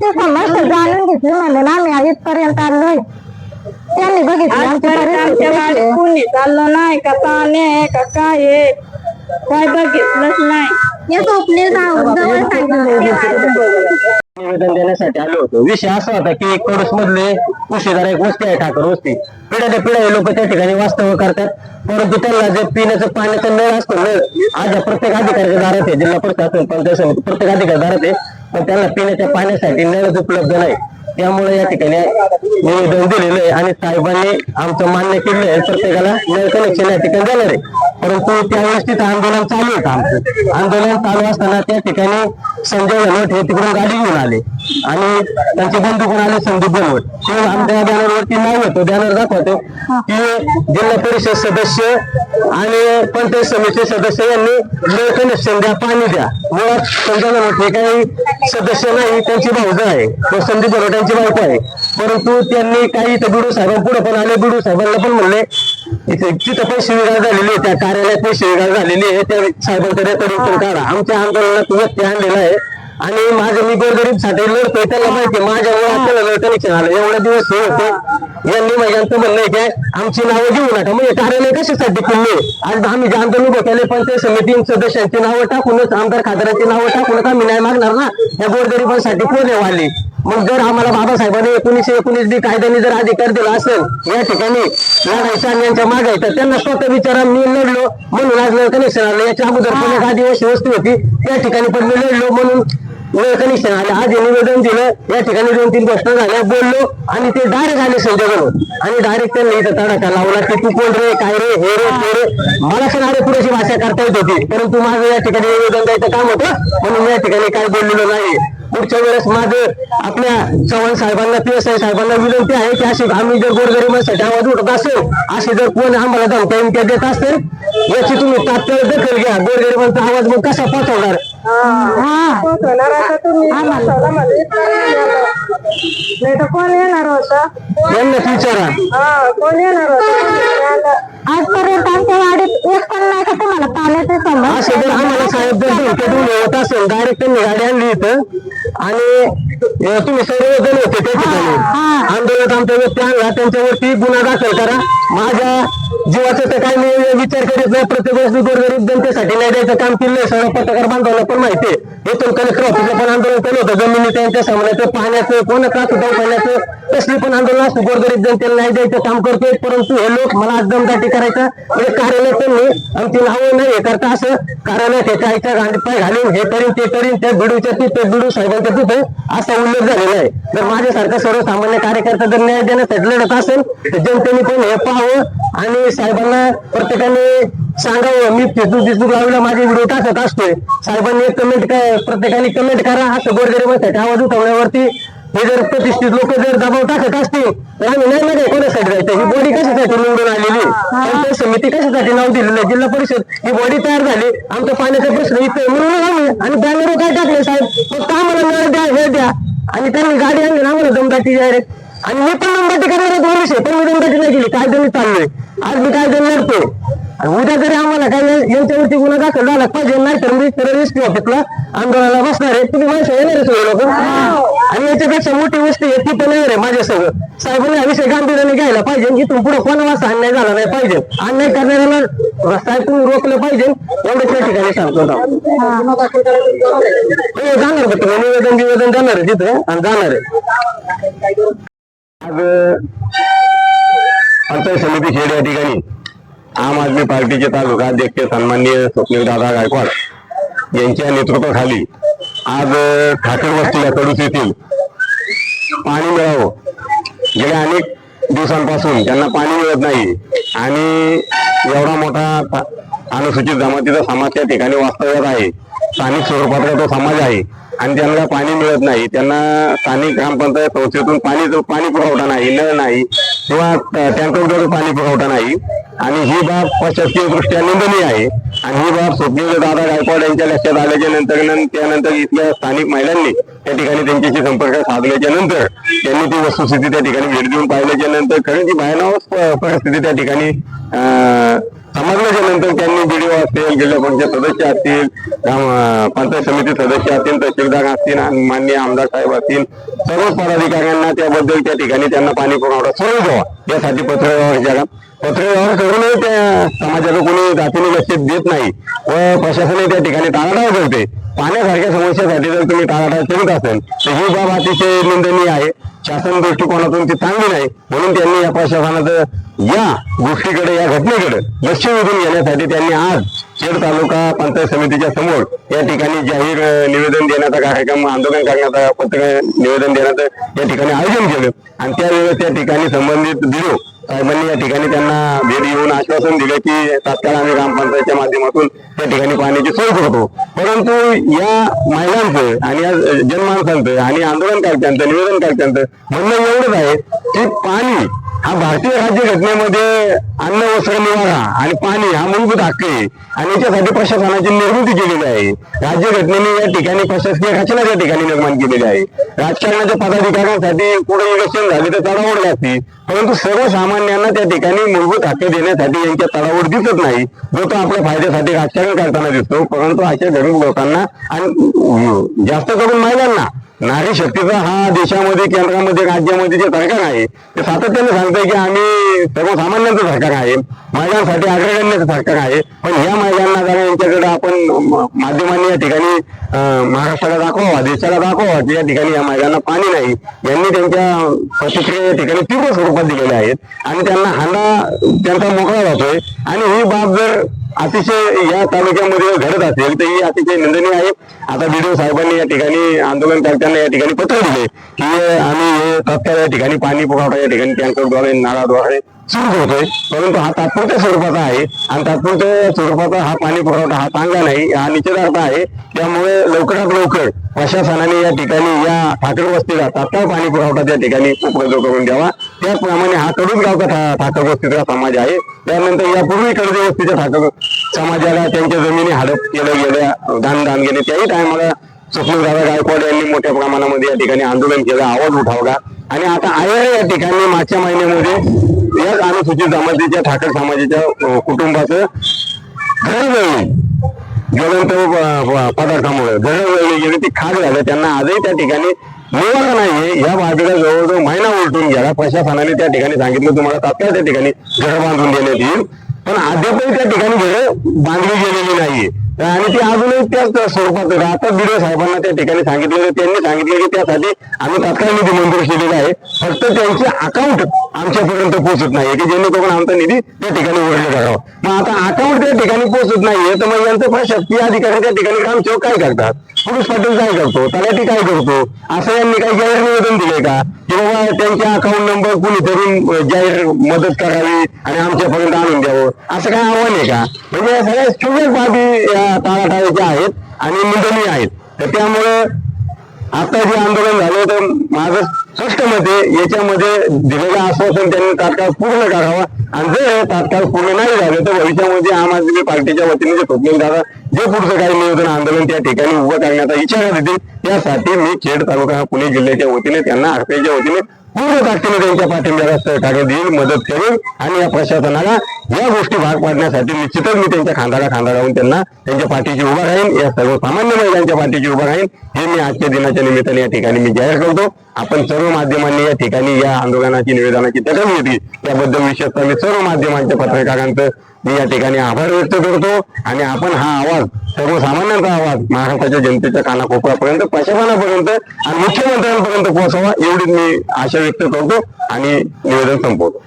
आमची समस्या जाणून घेतली म्हणून आम्ही इथपर्यंत आलोय. त्यांनी बघितलं आमच्या गाडीत कोणी चाललं नाही का, पाणी आहे का काय आहे काय बघितलंच नाही. या स्वप्नील जवळ सांगितलं निवेदन देण्यासाठी आलो होतो. विषय असा होता की कडूस मधले कुशीदार एक वस्ती आहे, ठाकर वस्ती. पिढ्या पिढ्या हे लोक त्या ठिकाणी वास्तव्य करतात, परंतु त्यांना जे पिण्याचं पाण्याचा नळ असतो, नळ आज प्रत्येक अधिकाऱ्याच्या दारात आहे, जिल्हा परिषद असेल पंचायत समिती प्रत्येक अधिकारी दारात आहे, पण त्यांना पिण्याच्या पाण्यासाठी नळच उपलब्ध नाही. त्यामुळे या ठिकाणी निवेदन दिलेलं आहे आणि साहेबांनी आमचं मान्य केलं आहे, प्रत्येकाला नळ कनेक्शन या ठिकाणी देणार आहे. परंतु त्यावेळेस तिथं आंदोलन चालू होतं. आमचं आंदोलन चालू असताना त्या ठिकाणी संजय घनवट हे तिकडून गाडी घेऊन आले आणि त्यांचे बंधू पण आले, संदीप घनवट. ते आमच्या बॅनरवरती नाव होतं, बॅनर दाखवतो की जिल्हा परिषद सदस्य आणि पंचायत समिती सदस्य यांनी नळ कनेक्शन द्या, पाणी द्या. मुळात संजय घनवट हे काही सदस्य नाही, त्यांची भाऊज आहे, तो संदीप घनवट यांची बायको आहे. परंतु त्यांनी काही इथं बिडू साहेबांपुढे पण आले, बिडू साहेबांना पण म्हणले तिथं पण शिवीगाळ झालेली आहे, त्या कार्यालयात पण शिवीगाळ झालेली आहे, त्या साहेबांकडे तरी काढा. आमच्या आंदोलनात व्यक्ती आणलेला आहे आणि माझं मी गोरगरीब साठी लढतोय, त्याला माहिती माझ्यामुळे आपल्याला कनेक्शन आलं. एवढ्या दिवस हे होते, यांनी माझ्यांचं म्हणणं आहे की आमची नावं घेऊ नका. म्हणजे कार्यालय कशासाठी खुलले? आज आम्ही जे आंदोलन उभं केले, पंचायत समिती सदस्यांची नावं टाकूनच, आमदार खासदारांची नावं टाकूनच आम्ही नाही मागणार ना. या गोरगरिबांसाठी कोण वाढली? मग जर आम्हाला बाबासाहेबांनी 1919 बी कायद्याने जर अधिकार दिला असेल या ठिकाणी लढायच्या आणि यांच्या मागे, तर त्यांना स्वतः विचारा. मी लढलो म्हणून आज नळ कनेक्शन आलं. याच्या अगोदर पण एक आदिवासी वस्ती होती, त्या ठिकाणी पण मी लढलो म्हणून नळ कनेक्शन आले. आज हे निवेदन दिलं, या ठिकाणी 2-3 गोष्टी झाल्या, बोललो आणि ते डायरेक्ट आले संजय घनवट आणि डायरेक्ट त्यांनी इथं तडाखा लावला की तू कोण रे, काय रे, हे रे, ते रे. मला सगळे पुरेशी भाषा करता येत होती, परंतु माझं या ठिकाणी निवेदन द्यायचं काम होतं म्हणून मी या ठिकाणी काय बोललेलो नाही. पुढच्या वेळेस माझं आपल्या चव्हाण साहेबांना, PSI साहेबांना विनंती आहे की अशी आम्ही जर गोरगरिबांसाठी आवाज उठत असेल, असे जर कोण आम्हाला धमक्या देत असेल, याची तुम्ही तात्काळ दखल घ्या. गोरगरिबांचा आवाज मग कसा पोहोचवणार? नाही तर कोण येणार होतं? यांनाच विचारा. कोण येणार होतं? आजपर्यंत आमच्या वाडीत एक पण नाही का तुम्हाला पाण्याचं समज? असं जर आम्हाला साहेब जर धमक्या देऊन होत असेल, डायरेक्ट त्यांनी गाडी आणली इथं आणि तुम्ही सर्वजण होते त्या ठिकाणी आंदोलनात आमचा व्यक्ती आणला, त्यांच्यावरती गुन्हा दाखल करा. माझ्या जीवाचा तर काही मी विचार करीत नाही. प्रत्येक वेळेस मी गोरगरीब जनतेसाठी नाही द्यायचं काम केलंय. सगळं पत्रकार बांधवांना पण माहिती आहे. इथून कलेक्टर ऑफिसला पण आंदोलन केलं होतं, जमिनी त्यांच्या सामन्याचं, पाण्याचं, कोणाचं असं दवाखान्याचं कसली पण आंदोलन असतं, गोरगरीब जनतेला नाही द्यायचं काम करतोय. परंतु हे लोक मला आज दमदाटी करायचं म्हणजे कार्यालय त्यांनी आमची नावं नाही हे करता, असं कार्यालय त्याच्या आईच्या पाय घालून हे करीन ते करीन, त्या बिडूच्या तिथे बिडू साहेबांच्या तिथे असा उल्लेख झालेला आहे. जर माझ्यासारखा सर्वसामान्य कार्यकर्ता जर न्याय देण्यासाठी लढत असेल तर जनतेने पण हे पाहावं आणि साहेबांना प्रत्येकाने सांगावं. मी फेसबुक लावला, माझे व्हिडिओ टाकत असतोय. साहेबांनी प्रत्येकाने कमेंट करा, असं गोरगरिबांसाठी आवाज उठवण्यावरती हे जर प्रतिष्ठित लोक जर दबाव टाकत असतील तर आम्ही नाही मध्ये कोणासाठी जायचं? ही बॉडी कशासाठी निवडून आलेली? पंचायत समिती कशासाठी नाव दिलेलं? जिल्हा परिषद ही बॉडी तयार झाली, आमचा पाण्याचा प्रश्न इथं म्हणून आम्ही आणि बॅनर काय टाकले साहेब, फक्त आम्हाला नळ द्या, हे द्या. आणि त्यांनी गाडी आणली ना आम्हाला दमदाटी डायरेक्ट. आणि मी पण दमदाटी करणार वर्ष, पण मी दमदाटी नाही केली. कायद्याने चाललोय, आज मी कायद्याने लढतो. आणि उद्या जरी आम्हाला काही यांच्यावरती गुन्हा दाखल झाला पाहिजे, नाही तर मी रजिस्ट्री ऑफिसला आंदोलनाला बसणार आहे. तुम्ही माणसं येणार सगळे लोक आणि याच्यापेक्षा मोठी गोष्ट आहे ती पण येणार आहे माझ्या सगळं. साहेबांनी हा विषय गांभीर्याने घ्यायला पाहिजे. इथून पुढे कोणाला असा अन्याय झाला नाही पाहिजे. अन्याय करणाऱ्याला साहेब तुम्ही रोखलं पाहिजे, एवढं त्या ठिकाणी सांगतो. जाणार बघ तुम्ही निवेदन जाणार आहे तिथं आणि जाणार आहे. आज पंचायत समिती खेड या ठिकाणी आम आदमी पार्टीचे तालुका अध्यक्ष सन्माननीय स्वप्नील दादा गायकवाड यांच्या नेतृत्वाखाली आज ठाकर वस्तीला कडूस येथील पाणी मिळावं. गेल्या अनेक दिवसांपासून त्यांना पाणी मिळत नाही आणि एवढा मोठा अनुसूचित जमातीचा समाज त्या ठिकाणी वास्तव्यात आहे. स्थानिक स्वरूपातला तो समाज आहे आणि त्यांना पाणी मिळत नाही. त्यांना स्थानिक ग्रामपंचायत संस्थेतून पाणी पुरवठा नाही, नळ नाही किंवा टँकरद्वारे पाणी पुरवठा नाही आणि ही बाब प्रशासकीय दृष्ट्या निंदनीय आहे. आणि ही बाब स्वप्नील दादा गायकवाड यांच्या लक्षात आल्याच्या नंतर त्यानंतर इथल्या स्थानिक महिलांनी त्या ठिकाणी त्यांच्याशी संपर्क साधल्याच्या नंतर त्यांनी ती वस्तुस्थिती त्या ठिकाणी भेट देऊन पाहिल्याच्या नंतर खरं ती भयानक परिस्थिती त्या ठिकाणी समजल्याच्या नंतर त्यांनी BDO असतील, जिल्हा पंचायत सदस्य असतील, पंचायत समिती सदस्य असतील, तहसीलदार असतील आणि माननीय आमदार साहेब असतील, सर्व पदाधिकाऱ्यांना त्याबद्दल त्या ठिकाणी त्यांना पाणी पुरवठा सुरू द्यावा यासाठी पत्रव्यवहार करूनही त्या समाजाला कोणी जातीने लक्ष देत नाही व प्रशासनही त्या ठिकाणी टाळाटाळ करते. पाण्यासारख्या समस्यासाठी जर तुम्ही टाळाटाळ करीत असेल तर ही बाब अतिशय निंदनीय आहे. शासन दृष्टिकोनातून ती चांगली नाही, म्हणून त्यांनी या प्रशासनाचं या गोष्टीकडे, या घटनेकडे लक्ष वेधून घेण्यासाठी त्यांनी आज खेड तालुका पंचायत समितीच्या समोर या ठिकाणी जाहीर निवेदन देण्याचा कार्यक्रम, आंदोलन करण्याचा, पत्र निवेदन देण्याचं या ठिकाणी आयोजन केलं आणि त्यावेळेस त्या ठिकाणी संबंधित BDO साहेबांनी या ठिकानी त्यांना भेट येऊन आश्वासन दिले की तात्काळ आम्ही ग्रामपंचायतच्या माध्यमातून त्या ठिकाणी पाण्याची सोय करतो. परंतु या महिलांचं आणि या जनमानसांचं आणि आंदोलनकर्त्यांचं, निवेदनकर्त्यांचं म्हणणं एवढंच आहे की पाणी हा भारतीय राज्यघटनेमध्ये अन्न, वस्त्र, निवारा आणि पाणी हा मूलभूत हक्क आहे आणि याच्यासाठी प्रशासनाची निर्मिती केलेली आहे. राज्यघटनेने या ठिकाणी प्रशासकीय रचना त्या ठिकाणी निर्माण केलेली आहे. राजकारणाच्या पदाधिकाऱ्यांसाठी पुढे इलेक्शन झाले तर चढाओढ लागते, परंतु सर्वसामान्यांना त्या ठिकाणी मूलभूत हक्क देण्यासाठी यांच्या चढाओढ दिसत नाही. जो तो आपल्या फायद्यासाठी राजकारण करताना दिसतो. परंतु अशा गरीब लोकांना आणि जास्त करून महिलांना, नारी शक्तीचा हा देशामध्ये, केंद्रामध्ये, राज्यामध्ये जे सरकार आहे ते सातत्याने सांगतंय की आम्ही सर्वसामान्यांचं सरकार आहे, महिलांसाठी अग्रगण्याचं सरकार आहे. पण ह्या महिलांना जरा यांच्याकडे आपण माध्यमांनी या ठिकाणी महाराष्ट्राला दाखवावा, देशाला दाखवावा की या ठिकाणी या महिलांना पाणी नाही. यांनी त्यांच्या प्रतिक्रिया या ठिकाणी तीव्र स्वरूपात दिलेल्या आहेत आणि त्यांना हाना त्यांचा मोकळा जातोय आणि ही बाब जर अतिशय या तालुक्यामध्ये घडत असेल तर ही अतिशय निंदनीय आहे. आता BDO साहेबांनी या ठिकाणी आंदोलनकर्त्यांना या ठिकाणी पत्र दिले की आम्ही हे तात्काळ या ठिकाणी पाणी पुरवठा या ठिकाणी टँकरद्वारे, नाळाद्वारे सुरू करतोय, परंतु हा तात्पुरत्या स्वरूपाचा आहे आणि तात्पुरत्या स्वरूपाचा हा पाणी पुरवठा हा चांगला नाही, हा निषेधार्थ आहे. त्यामुळे लवकरात लवकर प्रशासनाने या ठिकाणी या ठाकर वस्तीला तात्काळ पाणी पुरवठा त्या ठिकाणी उपलब्ध करून द्यावा. त्याचप्रमाणे हा कडून गावचा ठाकर वस्तीचा समाज आहे. त्यानंतर यापूर्वी कडजे वस्तीच्या ठाकर समाजाला त्यांच्या जमिनी हडप केल्या गेल्या, दान गेले. त्याही टायमाला स्वप्नदादा गायकवाड यांनी मोठ्या प्रमाणामध्ये या ठिकाणी आंदोलन केलं, आवाज उठवला आणि आता आयर या ठिकाणी मागच्या महिन्यामध्ये याच अनुसूचित जमातीच्या ठाकर समाजाच्या कुटुंबाचं घर जळली, ज्वलंत पदार्थामुळे घर जळली गेली, ती खाक झालं. त्यांना आजही त्या ठिकाणी निवारा नाहीये. या बाजूला जवळजवळ महिना उलटून गेला. प्रशासनाने त्या ठिकाणी सांगितलं तुम्हाला तात्काळ त्या ठिकाणी घर बांधून देण्यात येईल, पण अद्यापही त्या ठिकाणी घरं बांधली गेलेली नाहीये आणि ती अजूनही त्याच स्वरूपात. आता BDO साहेबांना त्या ठिकाणी सांगितलं, त्यांनी सांगितलं की त्यासाठी आम्ही तात्काळ निधी मंजूर केलेला आहे, फक्त त्यांचे अकाउंट आमच्यापर्यंत पोहोचत नाहीये की जेणेकरून आमचा निधी त्या ठिकाणी ओढला जावा. मग आता अकाउंट त्या ठिकाणी पोहोचत नाहीये तर मग यांचं प्रशासकीय अधिकारी त्या ठिकाणी ग्रामसेवक काय करतात, पोलीस पाटील काय करतो, तलाठी काय करतो, असं यांनी काही जाहीर निवेदन दिले का की बाबा त्यांच्या अकाउंट नंबर कुणीतरी जाहीर मदत करावी आणि आमच्यापर्यंत आणून द्यावं, असं काय आव्हान आहे का? म्हणजे या सगळ्या क्षुल्लक बाबी या टाळाटाळीच्या आहेत आणि निंदनीय आहेत. तर त्यामुळे आता जे आंदोलन झालं तर माझं स्पष्ट मत आहे याच्यामध्ये दिलेलं आश्वासन त्यांनी तात्काळ पूर्ण करावं आणि जर हे तात्काळ पूर्ण नाही झालं तर भविष्यामध्ये आम आदमी पार्टीच्या वतीने जे ठोकले दादा जे पुढचं काही नियोजन आंदोलन त्या ठिकाणी उभं करण्याचा इशारा देतील. त्यासाठी मी खेड तालुका पुणे जिल्ह्याच्या वतीने त्यांना आरपीच्या वतीने पूर्ण ताकदीने त्यांच्या पाठिंब्याला सहकार्य देईल, मदत करेल आणि या प्रशासनाला या गोष्टी भाग पाडण्यासाठी निश्चितच मी त्यांच्या खांद्याला खांदा लावून त्यांना त्यांच्या पाठीशी उभा राहीन, या सर्वसामान्य महिलांच्या पाठीशी उभा राहीन हे मी आजच्या दिनाच्या निमित्ताने या ठिकाणी मी जाहीर करतो. आपण सर्व माध्यमांनी या ठिकाणी या आंदोलनाची, निवेदनाची दखल घेतली त्याबद्दल विशेषतः मी सर्व माध्यमांच्या पत्रकारांचं मी या ठिकाणी आभार व्यक्त करतो आणि आपण हा आवाज, सर्वसामान्यांचा आवाज महाराष्ट्राच्या जनतेच्या कानाकोपऱ्यापर्यंत, प्रशासनापर्यंत आणि मुख्यमंत्र्यांपर्यंत पोहोचावा एवढीच मी आशा व्यक्त करतो आणि निवेदन संपवतो.